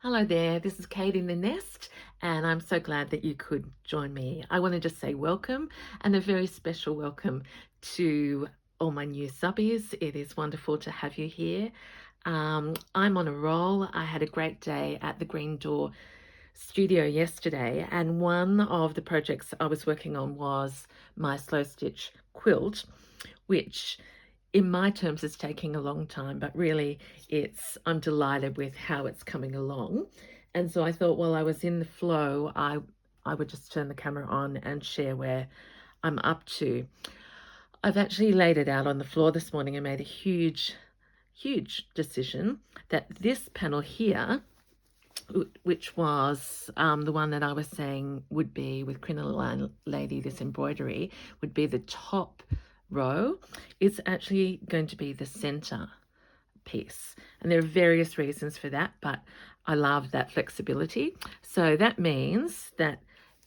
Hello there, this is Kate in the Nest, and I'm so glad that you could join me. I want to just say welcome and a very special welcome to all my new subbies. It is wonderful to have you here. I'm on a roll. I had a great day at the Green Door studio yesterday, and one of the projects I was working on was my slow stitch quilt, which in my terms is taking a long time, but really I'm delighted with how it's coming along. And so I thought while I was in the flow, I would just turn the camera on and share where I'm up to. I've actually laid it out on the floor this morning and made a huge decision that this panel here, which was the one that I was saying would be with Crinoline Lady, this embroidery, would be the top row. It's actually going to be the center piece. And there are various reasons for that, but I love that flexibility. So that means that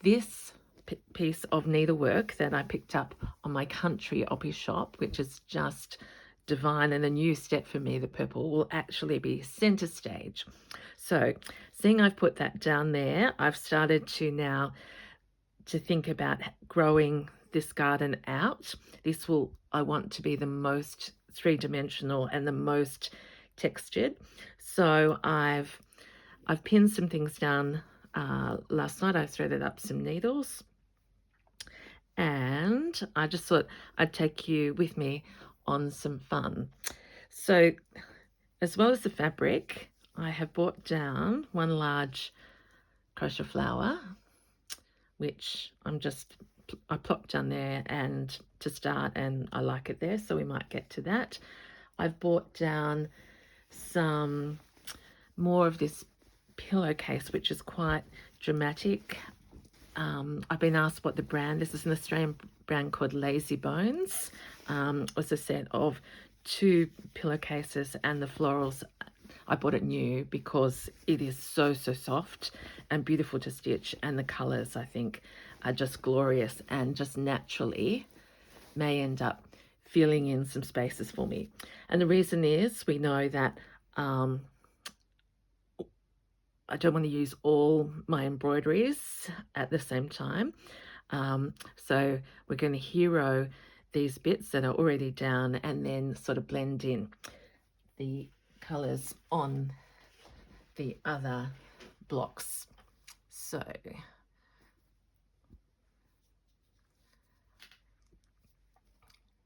this piece of needlework that I picked up on my country oppie shop, which is just divine and a new step for me, the purple, will actually be center stage. So seeing I've put that down there, I've started to now to think about growing this garden out. I want to be the most three-dimensional and the most textured. So I've pinned some things down. Last night I threaded up some needles, and I just thought I'd take you with me on some fun. So as well as the fabric, I have brought down one large crochet flower, which I plopped down there and to start, and I like it there, so we might get to that. I've brought down some more of this pillowcase, which is quite dramatic. I've been asked what the brand, this is an Australian brand called Lazy Bones. It was a set of 2 pillowcases, and the florals, I bought it new because it is so soft and beautiful to stitch, and the colours I think are just glorious and just naturally may end up filling in some spaces for me. And the reason is we know that I don't want to use all my embroideries at the same time. So we're going to hero these bits that are already down and then sort of blend in the colours on the other blocks. So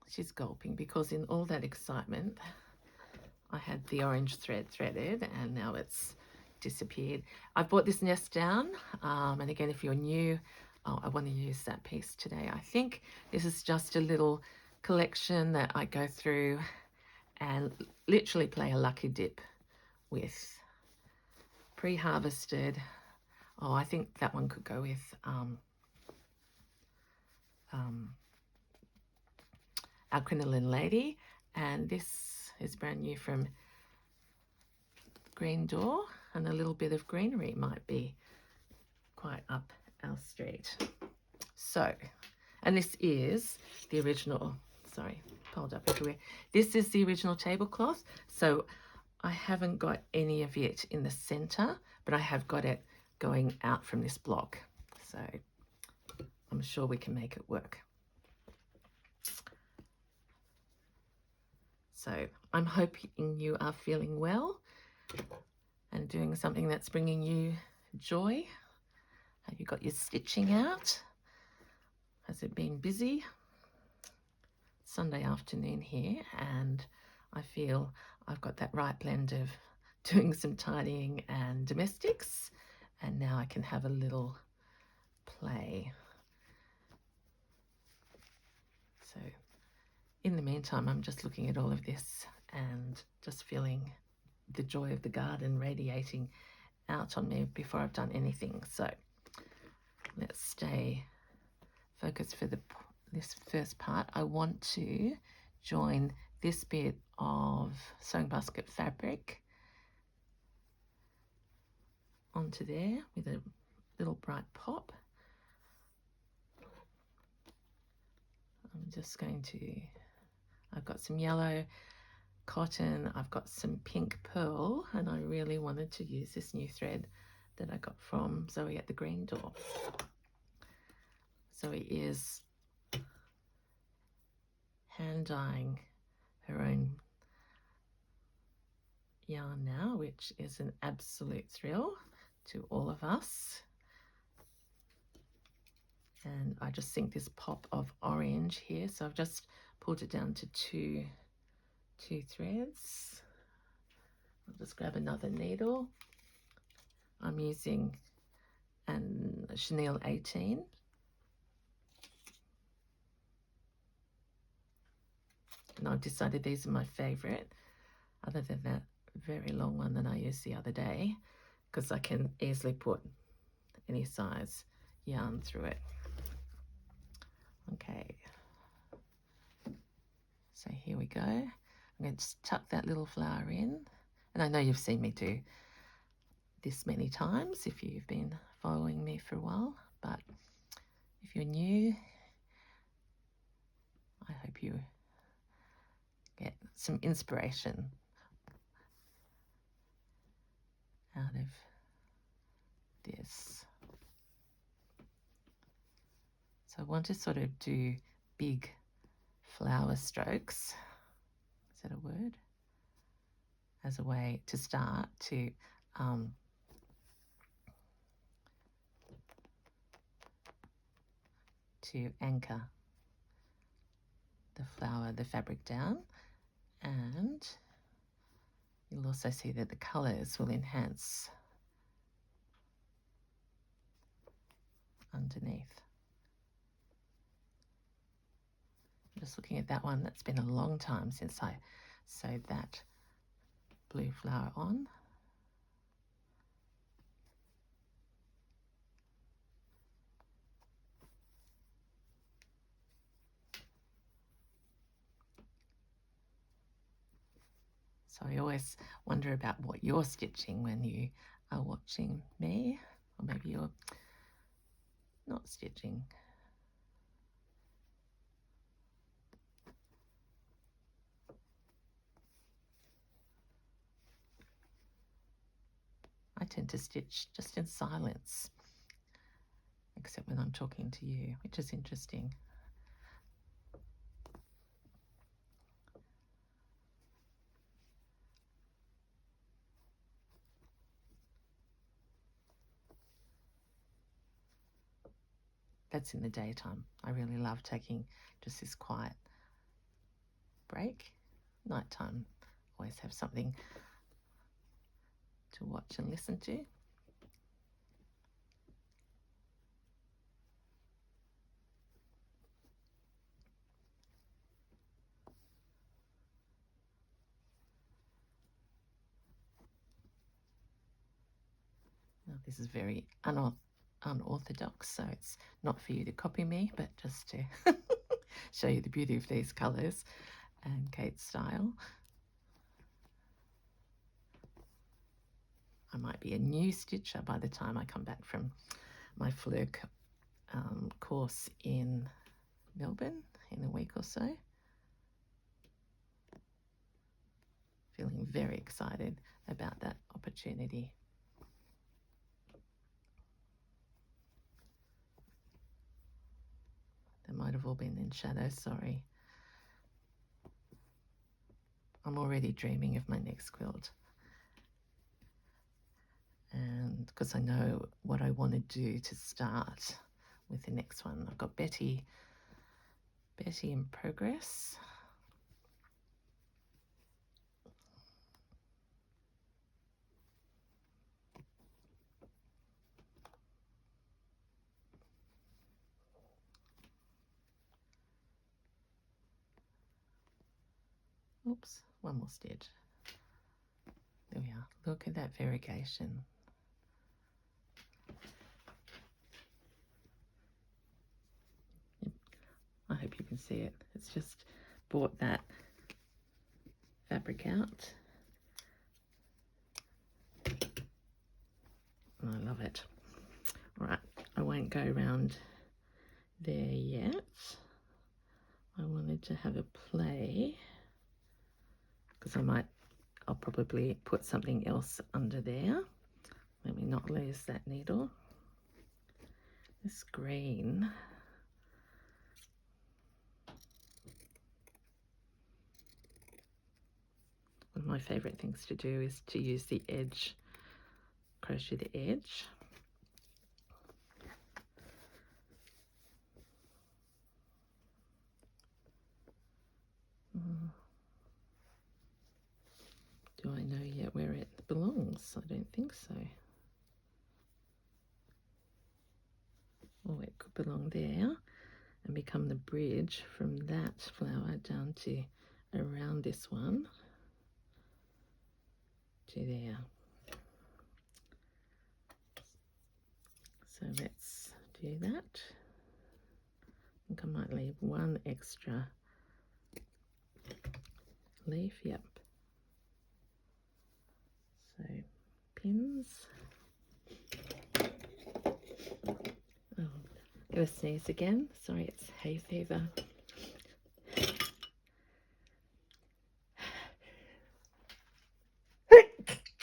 she's gulping because in all that excitement I had the orange thread threaded and now it's disappeared. I've brought this nest down, and again, if you're new, I want to use that piece today. I think this is just a little collection that I go through and literally play a lucky dip with. Pre-harvested. Oh, I think that one could go with our Crinoline Lady, and this is brand new from Green Door, and a little bit of greenery might be quite up our street. So, and this is the original, sorry, piled up everywhere. This is the original tablecloth. So I haven't got any of it in the center, but I have got it going out from this block. So I'm sure we can make it work. So I'm hoping you are feeling well and doing something that's bringing you joy. Have you got your stitching out? Has it been busy? Sunday afternoon here, and I feel I've got that right blend of doing some tidying and domestics, and now I can have a little play. So in the meantime, I'm just looking at all of this and just feeling the joy of the garden radiating out on me before I've done anything. So let's stay focused for this first part. I want to join this bit of sewing basket fabric onto there with a little bright pop. I'm just going to, I've got some yellow cotton, I've got some pink pearl, and I really wanted to use this new thread that I got from Zoe at the Green Door. Zoe is hand dyeing her own yarn now, which is an absolute thrill to all of us. And I just think this pop of orange here, so I've just pulled it down to two threads. I'll just grab another needle. I'm using a chenille 18. And I've decided these are my favorite, other than that very long one that I used the other day, because I can easily put any size yarn through it. Okay, so here we go. I'm going to just tuck that little flower in, and I know you've seen me do this many times if you've been following me for a while, but if you're new, I hope you get some inspiration out of this. So I want to sort of do big flower strokes, is that a word? As a way to start to anchor the fabric down, and you'll also see that the colours will enhance underneath. I'm just looking at that one. That's been a long time since I sewed that blue flower on. So I always wonder about what you're stitching when you are watching me, or maybe you're not stitching. I tend to stitch just in silence, except when I'm talking to you, which is interesting. That's in the daytime. I really love taking just this quiet break. Nighttime, always have something to watch and listen to. Now, this is very unorthodox, so it's not for you to copy me, but just to show you the beauty of these colours and Kate's style. I might be a new stitcher by the time I come back from my Flirt course in Melbourne in a week or so. Feeling very excited about that opportunity. They might have all been in shadow, sorry. I'm already dreaming of my next quilt. And because I know what I want to do to start with the next one. I've got Betty in progress. Oops, one more stitch. There we are. Look at that variegation. I hope you can see it. It's just brought that fabric out. And I love it. All right, I won't go around there yet. I wanted to have a play because I'll probably put something else under there. Let me not lose that needle. This green. One of my favourite things to do is to use the edge, crochet the edge. Do I know yet where it belongs? I don't think so. Oh, it could belong there and become the bridge from that flower down to around this one to there. So let's do that. I think I might leave one extra leaf, yep. So pins. Oh, gonna sneeze again. Sorry, it's hay fever.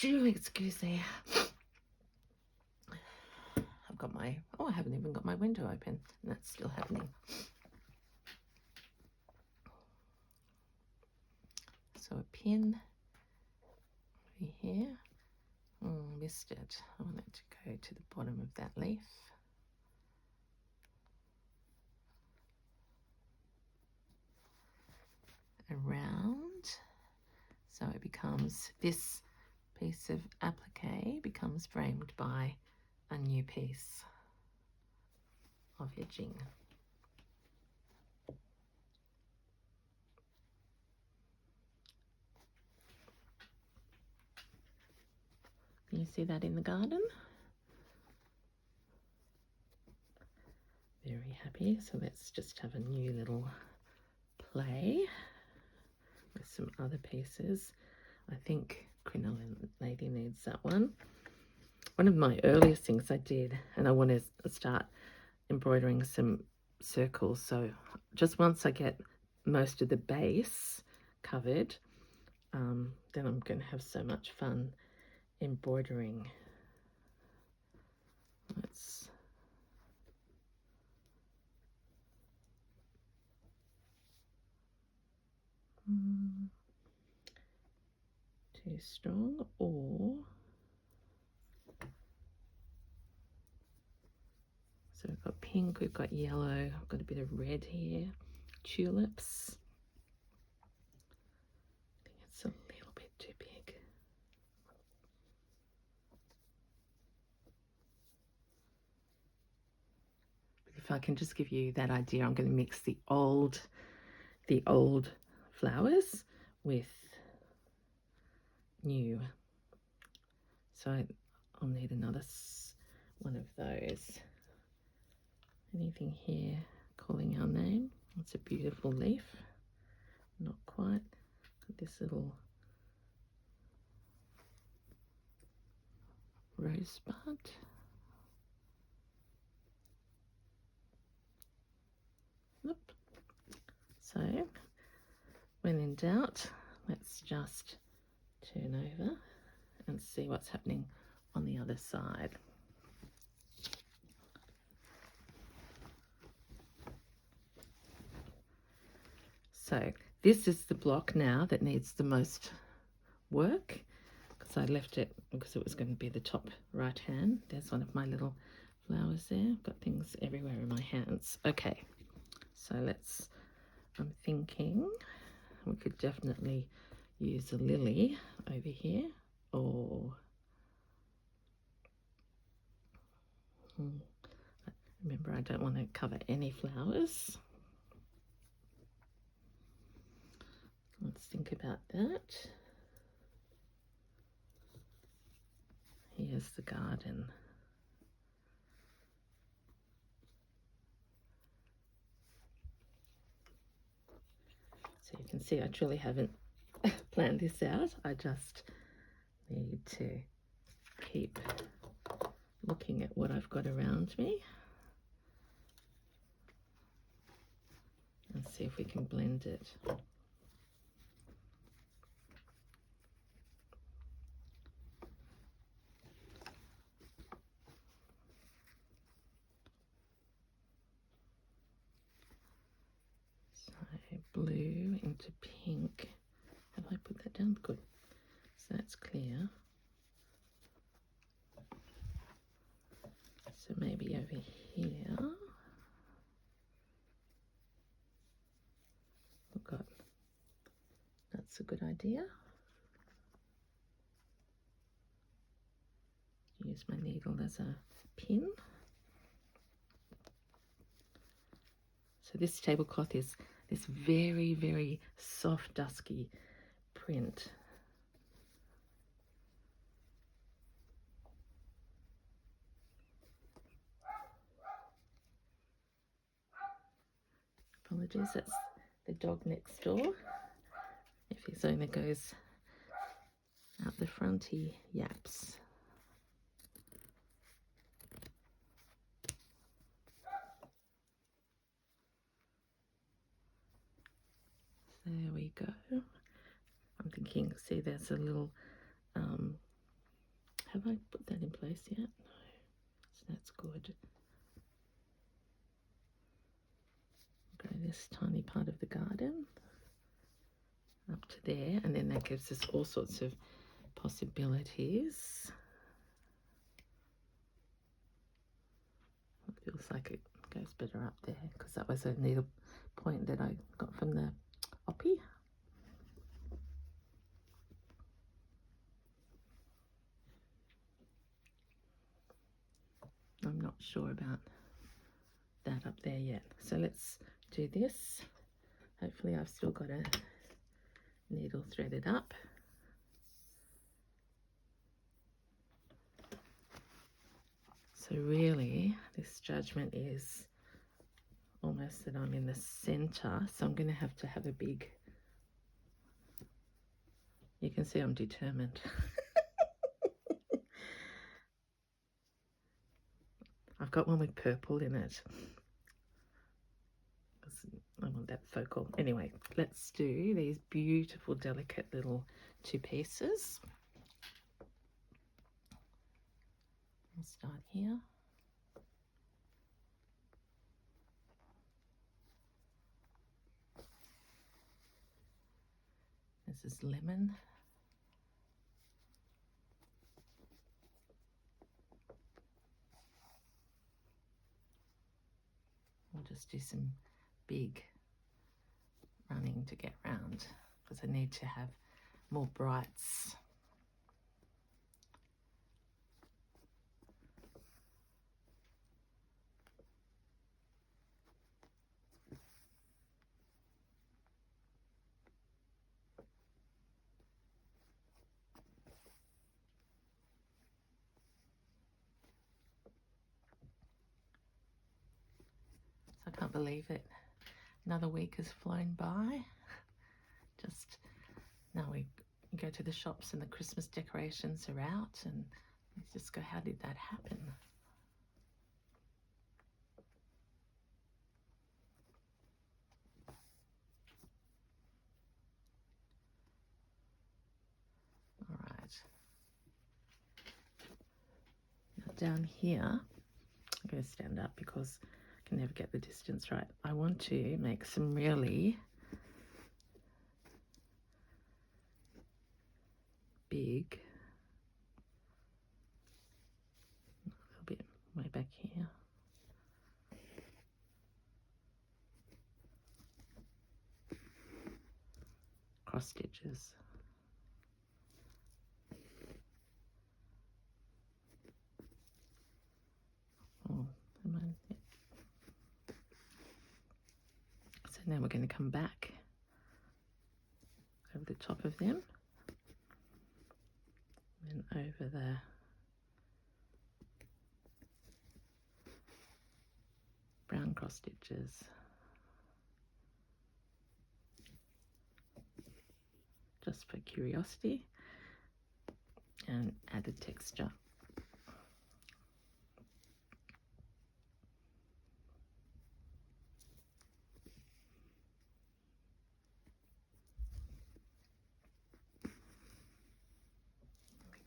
Excuse me. I haven't even got my window open, and that's still happening. So a pin over here. Oh, missed it. I want it to go to the bottom of that leaf. Around. So it becomes, this piece of applique becomes framed by a new piece of edging. Can you see that in the garden? Very happy. So let's just have a new little play with some other pieces. I think Crinoline Lady needs that one. One of my earliest things I did, and I want to start embroidering some circles. So just once I get most of the base covered, then I'm going to have so much fun embroidering. Let's too strong, or so we've got pink, we've got yellow, I've got a bit of red here, tulips. I think it's a little bit too big. If I can just give you that idea, I'm going to mix the old flowers with new. So I'll need another one of those. Anything here calling our name? It's a beautiful leaf. Not quite. Got this little rosebud. Oop. So when in doubt, let's just turn over and see what's happening on the other side. So this is the block now that needs the most work, because I left it because it was going to be the top right hand. There's one of my little flowers there. I've got things everywhere in my hands. Okay, so I'm thinking we could definitely use a lily over here, or remember, I don't want to cover any flowers. Let's think about that. Here's the garden. So you can see I truly haven't planned this out. I just need to keep looking at what I've got around me and see if we can blend it. to pink. Have I put that down? Good. So that's clear. So maybe over here. We've got, that's a good idea. Use my needle as a pin. So this tablecloth is this very, very soft, dusky print. Apologies, that's the dog next door. If his owner goes out the front, he yaps. There we go. I'm thinking, see, there's a little, have I put that in place yet? No, so that's good. Go this tiny part of the garden up to there, and then that gives us all sorts of possibilities. It feels like it goes better up there because that was a needle point that I got from the Oppie. I'm not sure about that up there yet. So let's do this. Hopefully I've still got a needle threaded up. So really this judgment is almost that I'm in the center. So I'm going to have a big, you can see I'm determined. I've got one with purple in it. I want that focal. Anyway, let's do these beautiful, delicate little two pieces. I'll start here. This is lemon. I'll just do some big running to get round because I need to have more brights. So I can't believe it. Another week has flown by. Just now we go to the shops and the Christmas decorations are out, and you just go, how did that happen? All right. Now down here, I'm going to stand up because I can never get the distance right. I want to make some really big, a little bit way back here. Cross stitches. Oh, yeah. So now we're going to come back over the top of them and over the brown cross stitches. Just for curiosity and added texture.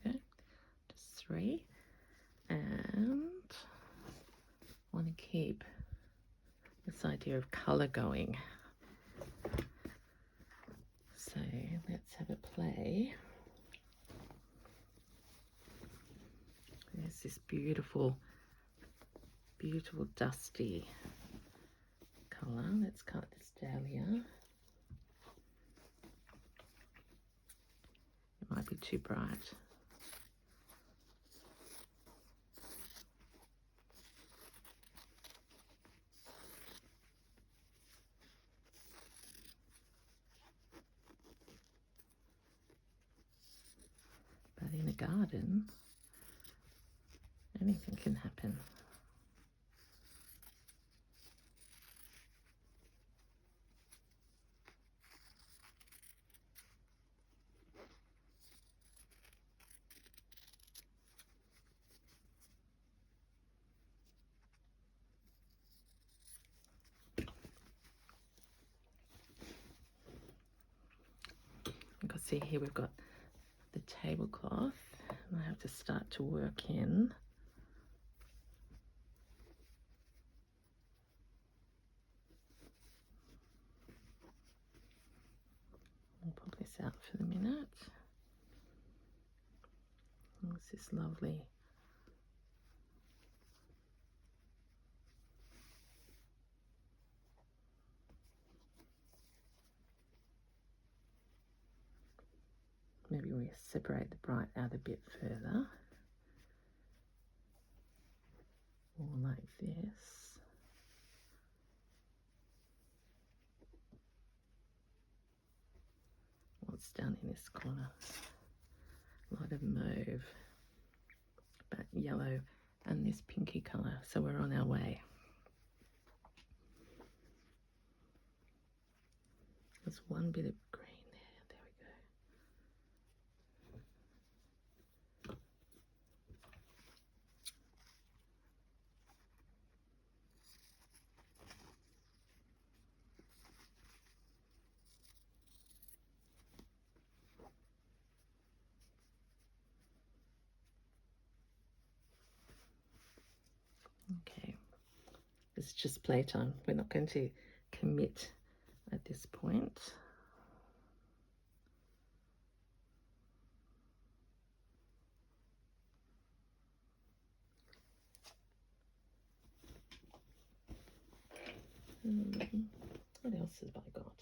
Okay, just 3, and want to keep this idea of colour going. clay, there's this beautiful, beautiful dusty colour. Let's cut this dahlia. It might be too bright. But in a garden, anything can happen. You can see here we've got the tablecloth, and I have to start to work in. I'll pop this out for the minute. This is lovely. Maybe we separate the bright out a bit further, or like this. What's down in this corner? A lot of mauve, but yellow and this pinky colour, so we're on our way. There's one bit of green there, there we go. Okay, it's just playtime. We're not going to commit at this point. What else have I got?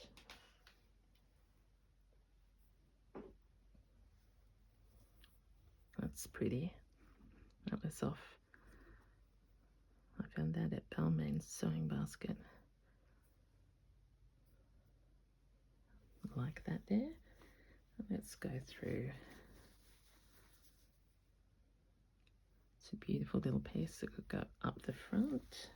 That's pretty. That was off. I found that at Balmain's Sewing Basket. Like that there. Let's go through. It's a beautiful little piece that could go up the front.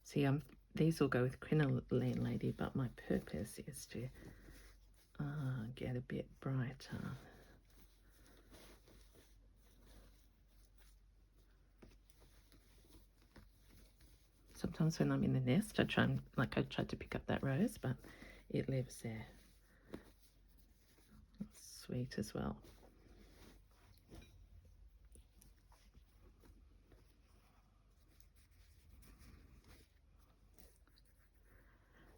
See, these will go with Crinoline Lady, but my purpose is to get a bit brighter. Sometimes when I'm in the nest, I tried to pick up that rose, but it lives there. It's sweet as well.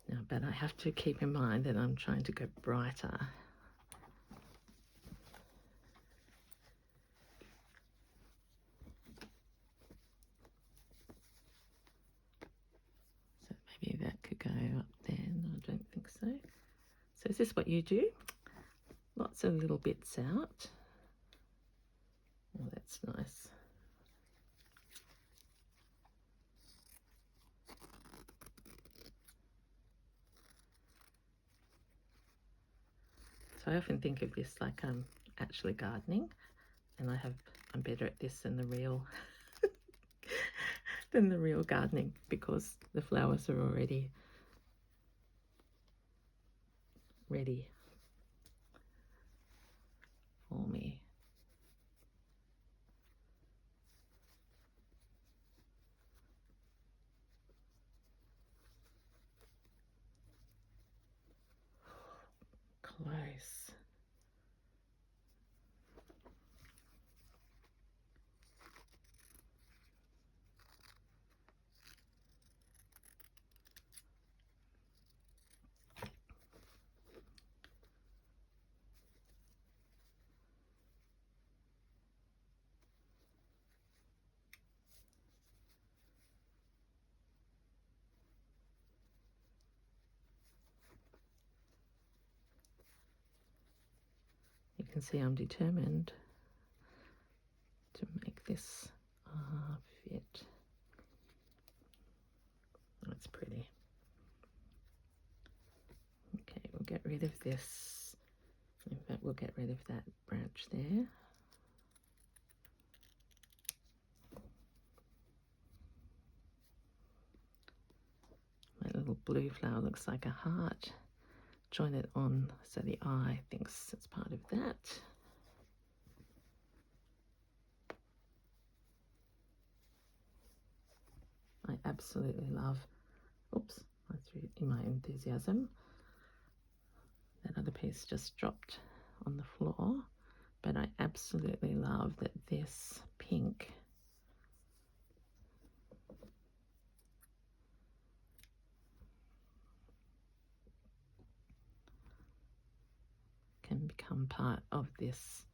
Now, but I have to keep in mind that I'm trying to go brighter. So maybe that could go up there. No, I don't think so. So is this what you do? Lots of little bits out. Oh, that's nice. So I often think of this like I'm actually gardening, and I'm better at this than the real gardening, because the flowers are already ready for me. Close. can see I'm determined to make this fit. That's pretty. Okay, we'll get rid of this. In fact, we'll get rid of that branch there. My little blue flower looks like a heart. Join it on so the eye thinks it's part of that. I absolutely love, oops, I threw it in my enthusiasm. That other piece just dropped on the floor, but I absolutely love that this pink can become part of this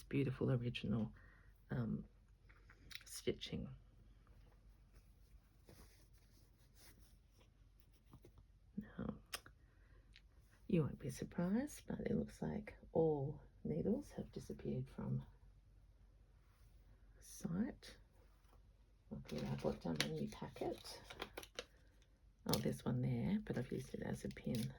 beautiful original stitching. Now, you won't be surprised, but it looks like all needles have disappeared from site. Luckily, I brought down my new packet. Oh, there's one there, but I've used it as a pin.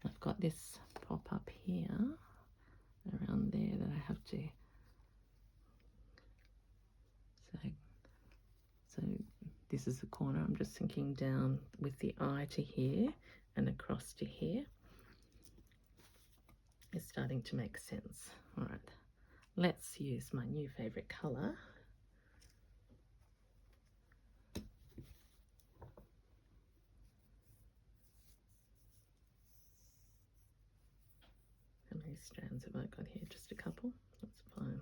I've got this pop up here, around there, that I have to. So this is the corner. I'm just sinking down with the eye to here and across to here. It's starting to make sense. All right, let's use my new favorite color. How many strands have I got here? Just a couple. That's fine.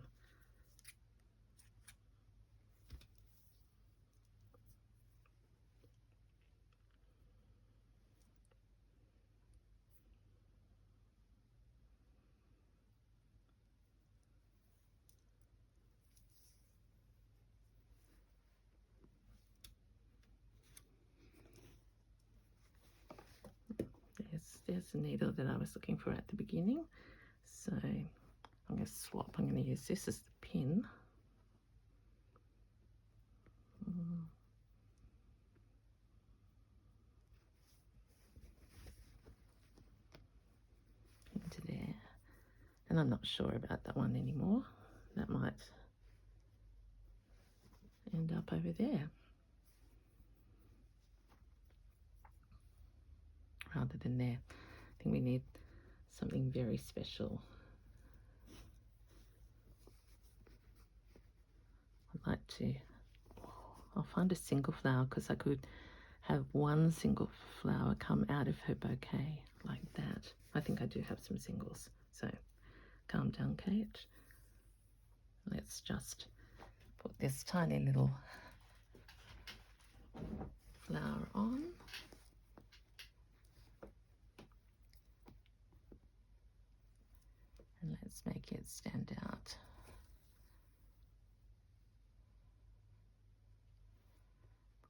There's the needle that I was looking for at the beginning. So I'm going to swap. I'm going to use this as the pin. Into there. And I'm not sure about that one anymore. That might end up over there, rather than there. I think we need something very special. I'd like to, I'll find a single flower, because I could have one single flower come out of her bouquet like that. I think I do have some singles, so calm down, Kate. Let's just put this tiny little flower on. And let's make it stand out.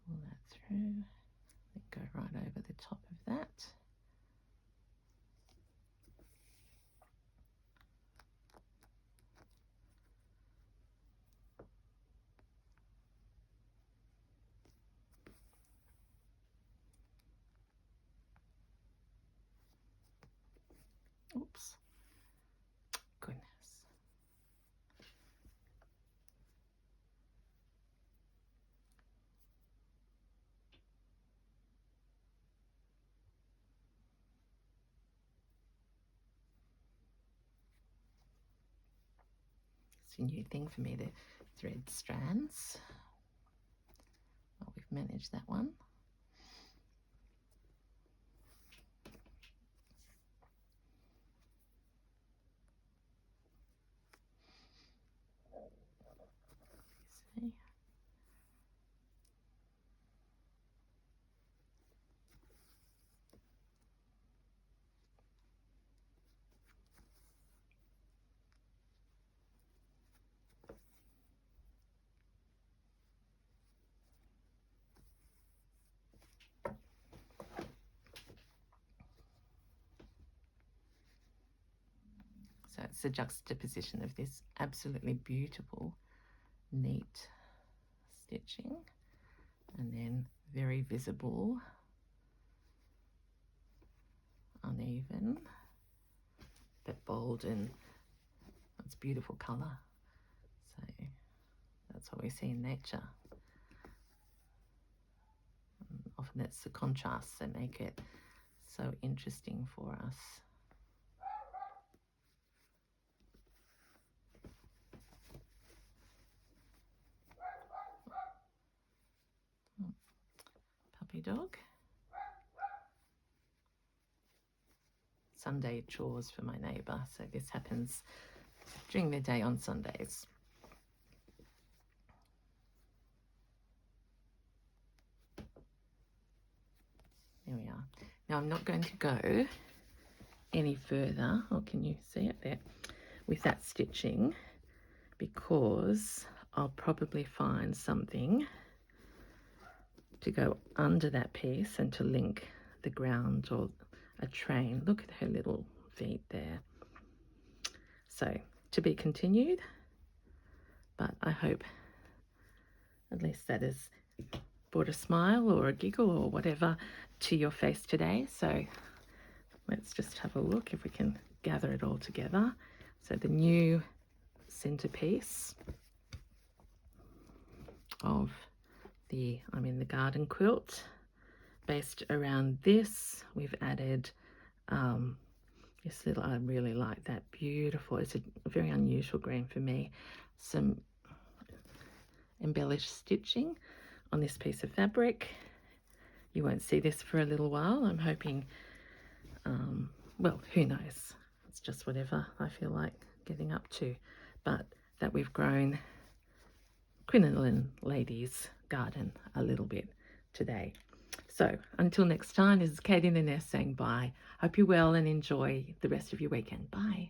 Pull that through, then go right over the top of that. Oops, goodness. It's a new thing for me to thread strands. Well, we've managed that one. See? So it's the juxtaposition of this absolutely beautiful, neat stitching, and then very visible, uneven, but bold, and it's beautiful colour. So that's what we see in nature. And often it's the contrasts that make it so interesting for us. Puppy dog. Sunday chores for my neighbour, so this happens during the day on Sundays. There we are. Now I'm not going to go any further, or can you see it there, with that stitching, because I'll probably find something to go under that piece and to link the ground or a train. Look at her little feet there. So to be continued, but I hope at least that has brought a smile or a giggle or whatever to your face today. So let's just have a look if we can gather it all together. So the new centerpiece of the garden quilt, based around this, we've added this little, I really like that, beautiful, it's a very unusual green for me, some embellished stitching on this piece of fabric. You won't see this for a little while. I'm hoping, well, who knows, it's just whatever I feel like getting up to, but that we've grown Crinoline Lady's garden a little bit today. So until next time, this is Kate in the Nest saying bye. Hope you're well and enjoy the rest of your weekend. Bye.